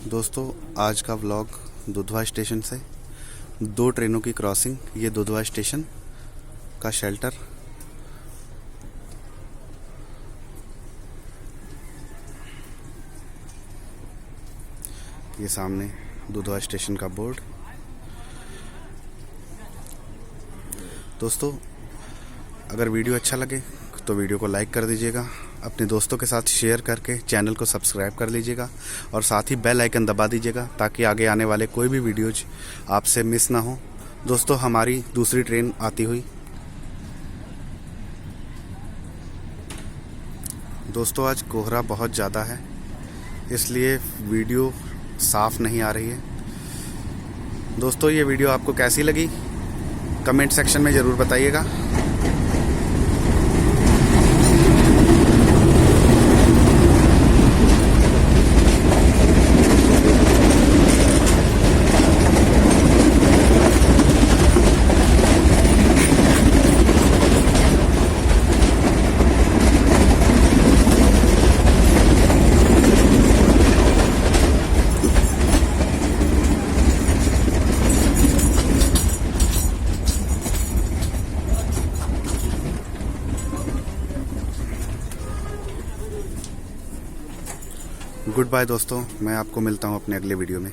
दोस्तों आज का व्लॉग दुधवा स्टेशन से, दो ट्रेनों की क्रॉसिंग। ये दुधवा स्टेशन का शेल्टर, ये सामने दुधवा स्टेशन का बोर्ड। दोस्तों अगर वीडियो अच्छा लगे तो वीडियो को लाइक कर दीजिएगा, अपने दोस्तों के साथ शेयर करके चैनल को सब्सक्राइब कर लीजिएगा और साथ ही बेल आइकन दबा दीजिएगा ताकि आगे आने वाले कोई भी वीडियोज आपसे मिस ना हो। दोस्तों हमारी दूसरी ट्रेन आती हुई। दोस्तों आज कोहरा बहुत ज़्यादा है इसलिए वीडियो साफ नहीं आ रही है। दोस्तों ये वीडियो आपको कैसी लगी कमेंट सेक्शन में ज़रूर बताइएगा। गुड बाय दोस्तों, मैं आपको मिलता हूँ अपने अगले वीडियो में।